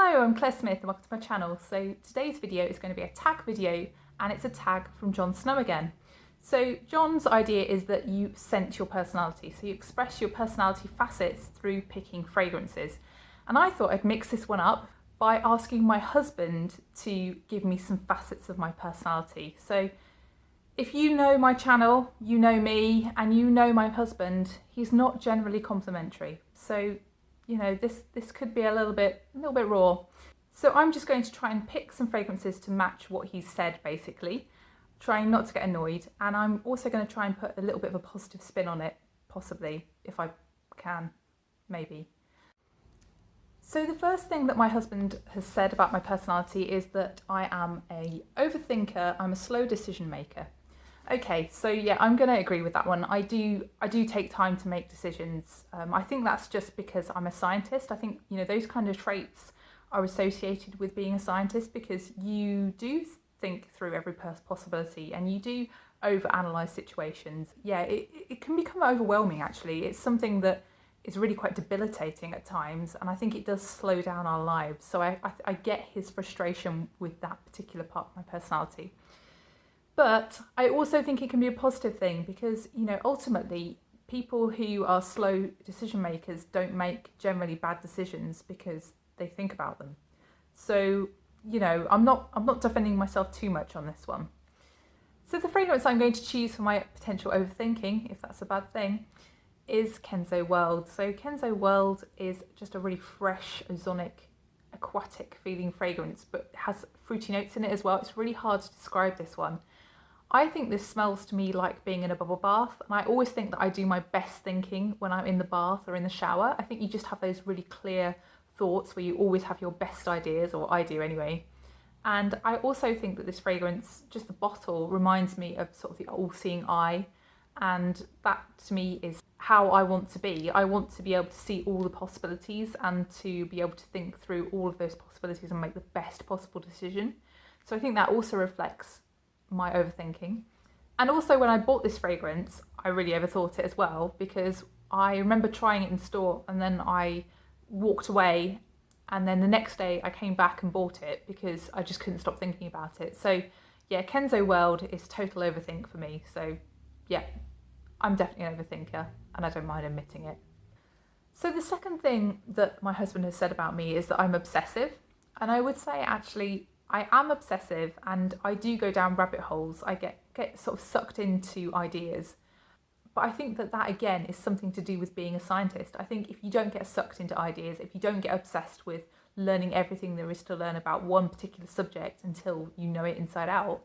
Hello, I'm Claire Smith and welcome to my channel. So today's video is going to be a tag video, and it's a tag from Jon Snow again. So Jon's idea is that you scent your personality. So you express your personality facets through picking fragrances. And I thought I'd mix this one up by asking my husband to give me some facets of my personality. So if you know my channel, you know me, and you know my husband, he's not generally complimentary. So you know, this could be a little bit raw. So I'm just going to try and pick some fragrances to match what he's said, basically, trying not to get annoyed. And I'm also going to try and put a little bit of a positive spin on it, possibly, if I can, maybe. So the first thing that my husband has said about my personality is that I am a overthinker, I'm a slow decision maker. Okay, so yeah, I'm going to agree with that one. I do take time to make decisions. I think that's just because I'm a scientist. I think, you know, those kind of traits are associated with being a scientist because you do think through every possibility and you do overanalyze situations. Yeah, it can become overwhelming, actually. It's something that is really quite debilitating at times, and I think it does slow down our lives. So I get his frustration with that particular part of my personality. But I also think it can be a positive thing because, you know, ultimately people who are slow decision makers don't make generally bad decisions because they think about them. So, you know, I'm not defending myself too much on this one. So the fragrance I'm going to choose for my potential overthinking, if that's a bad thing, is Kenzo World. So Kenzo World is just a really fresh, ozonic, aquatic feeling fragrance, but has fruity notes in it as well. It's really hard to describe this one. I think this smells to me like being in a bubble bath, and I always think that I do my best thinking when I'm in the bath or in the shower. I think you just have those really clear thoughts where you always have your best ideas, or I do anyway. And I also think that this fragrance, just the bottle, reminds me of sort of the all-seeing eye, and that to me is how I want to be. I want to be able to see all the possibilities and to be able to think through all of those possibilities and make the best possible decision. So I think that also reflects my overthinking. And also when I bought this fragrance, I really overthought it as well, because I remember trying it in store and then I walked away, and then the next day I came back and bought it because I just couldn't stop thinking about it. So yeah, Kenzo World is total overthink for me. So yeah, I'm definitely an overthinker and I don't mind admitting it. So the second thing that my husband has said about me is that I'm obsessive, and I would say actually I am obsessive and I do go down rabbit holes. I get sort of sucked into ideas. But I think that again is something to do with being a scientist. I think if you don't get sucked into ideas, if you don't get obsessed with learning everything there is to learn about one particular subject until you know it inside out,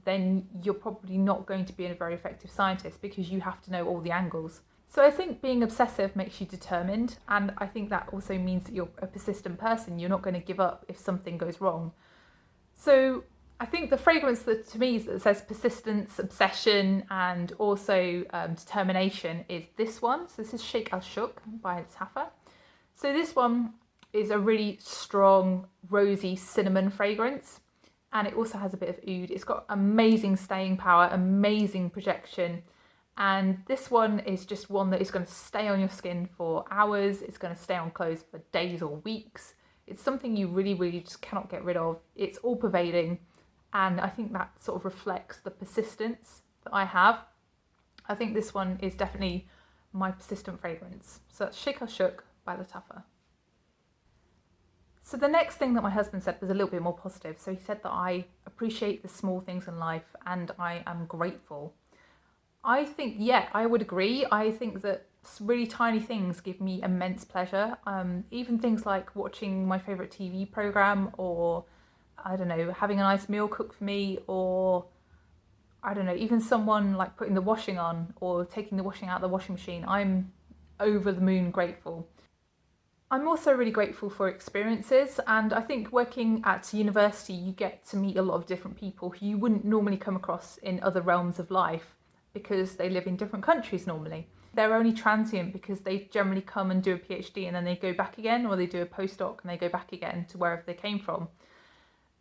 then you're probably not going to be a very effective scientist because you have to know all the angles. So I think being obsessive makes you determined, and I think that also means that you're a persistent person. You're not going to give up if something goes wrong. So I think the fragrance that to me that says persistence, obsession, and also determination is this one. So this is Shake Al Shook by Lattafa. So this one is a really strong, rosy cinnamon fragrance, and it also has a bit of oud. It's got amazing staying power, amazing projection, and this one is just one that is going to stay on your skin for hours. It's going to stay on clothes for days or weeks. It's something you really, really just cannot get rid of. It's all pervading. And I think that sort of reflects the persistence that I have. I think this one is definitely my persistent fragrance. So that's Shake Al Shook by Lattafa. So the next thing that my husband said was a little bit more positive. So he said that I appreciate the small things in life and I am grateful. I think, yeah, I would agree. I think that really tiny things give me immense pleasure. Even things like watching my favourite TV programme, or I don't know, having a nice meal cooked for me, or I don't know, even someone like putting the washing on or taking the washing out of the washing machine. I'm over the moon grateful. I'm also really grateful for experiences, and I think working at university you get to meet a lot of different people who you wouldn't normally come across in other realms of life because they live in different countries normally. They're only transient because they generally come and do a PhD and then they go back again, or they do a postdoc and they go back again to wherever they came from.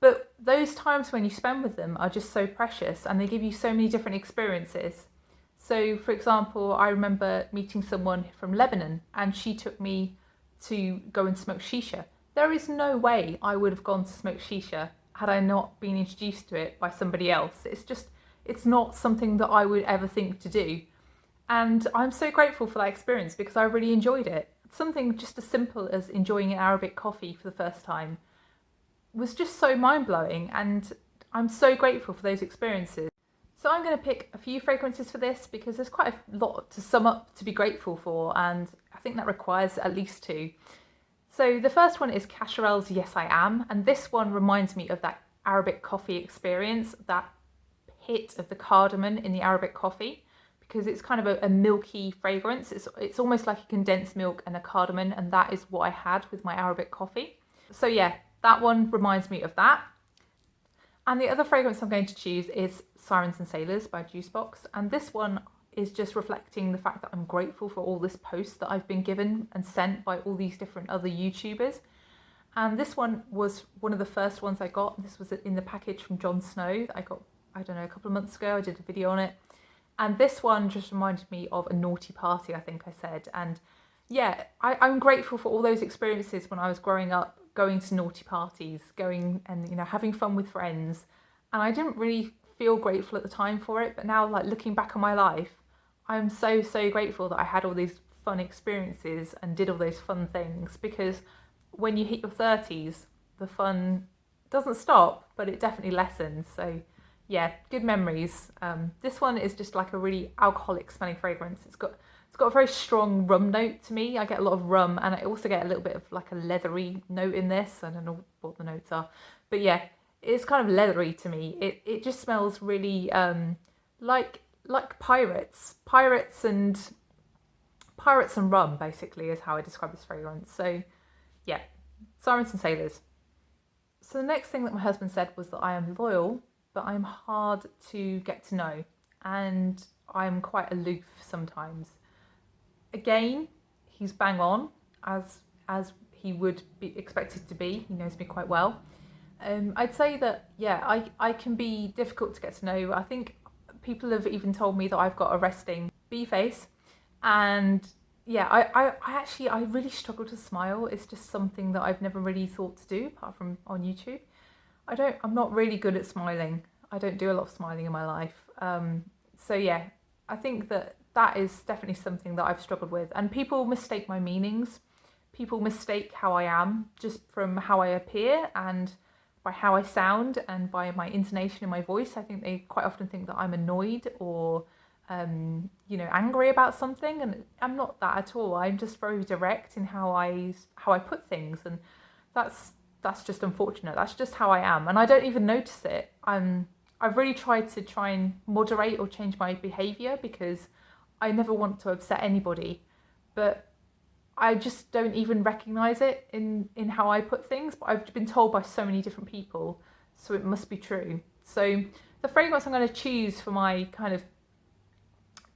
But those times when you spend with them are just so precious, and they give you so many different experiences. So for example, I remember meeting someone from Lebanon, and she took me to go and smoke shisha. There is no way I would have gone to smoke shisha had I not been introduced to it by somebody else. It's not something that I would ever think to do. And I'm so grateful for that experience because I really enjoyed it. Something just as simple as enjoying an Arabic coffee for the first time was just so mind-blowing, and I'm so grateful for those experiences. So I'm going to pick a few fragrances for this because there's quite a lot to sum up to be grateful for, and I think that requires at least two. So the first one is Cacharel's Yes I Am, and this one reminds me of that Arabic coffee experience, that hit of the cardamom in the Arabic coffee, because it's kind of a milky fragrance. It's almost like a condensed milk and a cardamom, and that is what I had with my Arabic coffee. So yeah, that one reminds me of that. And the other fragrance I'm going to choose is Sirens and Sailors by Juicebox, and this one is just reflecting the fact that I'm grateful for all this post that I've been given and sent by all these different other YouTubers. And this one was one of the first ones I got. This was in the package from Jon Snow that I got, I don't know, a couple of months ago. I did a video on it. And this one just reminded me of a naughty party, I think I said. And yeah, I'm grateful for all those experiences when I was growing up, going to naughty parties, going and, you know, having fun with friends. And I didn't really feel grateful at the time for it. But now, like, looking back on my life, I'm so grateful that I had all these fun experiences and did all those fun things, because when you hit your 30s, the fun doesn't stop, but it definitely lessens. So yeah, good memories. This one is just like a really alcoholic smelling fragrance. It's got a very strong rum note to me. I get a lot of rum, and I also get a little bit of like a leathery note in this. I don't know what the notes are, but yeah, it's kind of leathery to me. It just smells really like pirates and rum, basically, is how I describe this fragrance. So yeah, Sirens and Sailors. So the next thing that my husband said was that I am loyal, but I'm hard to get to know, and I'm quite aloof sometimes. Again, he's bang on, as he would be expected to be. He knows me quite well. I'd say that, yeah, I can be difficult to get to know. I think people have even told me that I've got a resting bee face, and yeah, I really struggle to smile. It's just something that I've never really thought to do apart from on YouTube. I'm not really good at smiling. I don't do a lot of smiling in my life. So yeah, I think that is definitely something that I've struggled with. And people mistake my meanings. People mistake how I am just from how I appear and by how I sound and by my intonation in my voice. I think they quite often think that I'm annoyed or angry about something, and I'm not that at all. I'm just very direct in how I put things, and that's just unfortunate. That's just how I am, and I don't even notice it. I've really tried to try and moderate or change my behaviour because I never want to upset anybody, but I just don't even recognise it in how I put things. But I've been told by so many different people, so it must be true. So the fragrance I'm going to choose for my kind of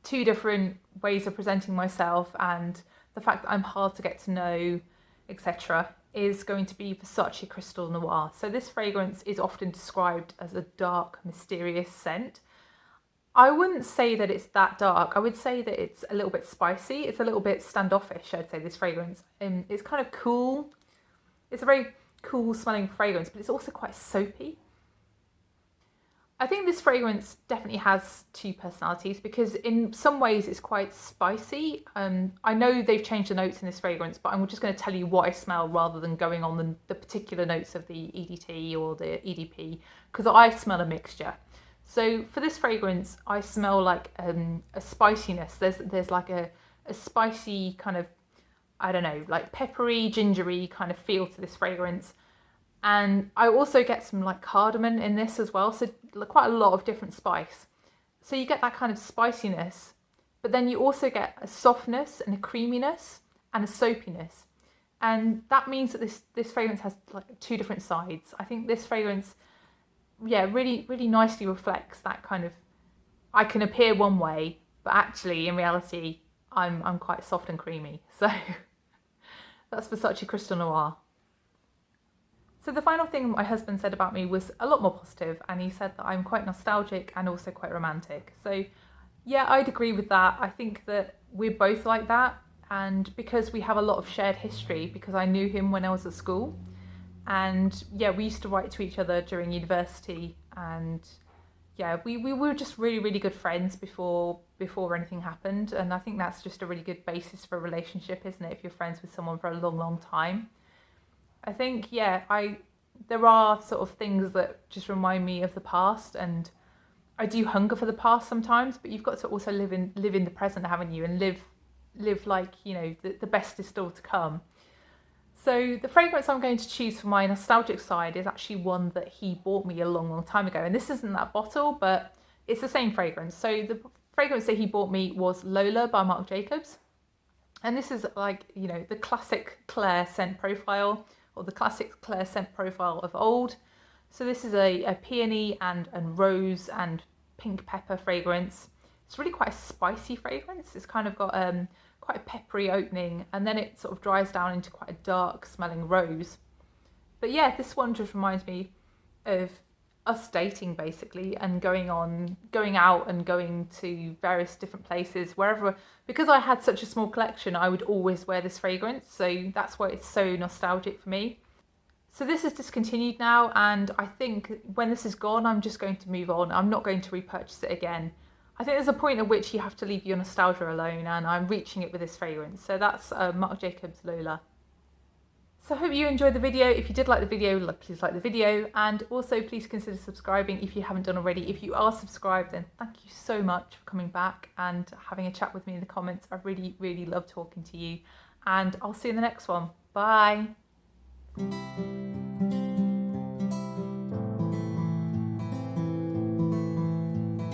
two different ways of presenting myself and the fact that I'm hard to get to know, etc., is going to be Versace Crystal Noir. So this fragrance is often described as a dark, mysterious scent. I wouldn't say that it's that dark. I would say that it's a little bit spicy. It's a little bit standoffish, I'd say, this fragrance. It's kind of cool. It's a very cool smelling fragrance, but it's also quite soapy. I think this fragrance definitely has two personalities because in some ways it's quite spicy. I know they've changed the notes in this fragrance, but I'm just going to tell you what I smell rather than going on the particular notes of the EDT or the EDP, because I smell a mixture. So for this fragrance, I smell like a spiciness. There's like a spicy kind of, I don't know, like peppery, gingery kind of feel to this fragrance. And I also get some like cardamom in this as well, so quite a lot of different spice. So you get that kind of spiciness, but then you also get a softness and a creaminess and a soapiness. And that means that this fragrance has like two different sides. I think this fragrance, yeah, really nicely reflects that kind of, I can appear one way, but actually in reality, I'm quite soft and creamy. So that's Versace Crystal Noir. So the final thing my husband said about me was a lot more positive, and he said that I'm quite nostalgic and also quite romantic. So yeah, I'd agree with that. I think that we're both like that, and because we have a lot of shared history, because I knew him when I was at school, And yeah, we used to write to each other during university, and yeah, we were just really good friends before anything happened. And I think that's just a really good basis for a relationship, isn't it, if you're friends with someone for a long time. I think, yeah, there are sort of things that just remind me of the past, and I do hunger for the past sometimes, but you've got to also live in the present, haven't you, and live like, you know, the best is still to come. So the fragrance I'm going to choose for my nostalgic side is actually one that he bought me a long time ago. And this isn't that bottle, but it's the same fragrance. So the fragrance that he bought me was Lola by Marc Jacobs. And this is like, you know, the classic Claire scent profile, or the classic Claire scent profile of old. So this is a peony and rose and pink pepper fragrance. It's really quite a spicy fragrance. It's kind of got quite a peppery opening, and then it sort of dries down into quite a dark smelling rose. But yeah, this one just reminds me of us dating basically, and going out and going to various different places, wherever. Because I had such a small collection, I would always wear this fragrance, so that's why it's so nostalgic for me. So this is discontinued now, and I think when this is gone, I'm just going to move on. I'm not going to repurchase it again. I think there's a point at which you have to leave your nostalgia alone, and I'm reaching it with this fragrance. So that's Marc Jacobs Lola. So I hope you enjoyed the video. If you did like the video, please like the video, and also please consider subscribing if you haven't done already. If you are subscribed, then thank you so much for coming back and having a chat with me in the comments. I really love talking to you, and I'll see you in the next one. Bye.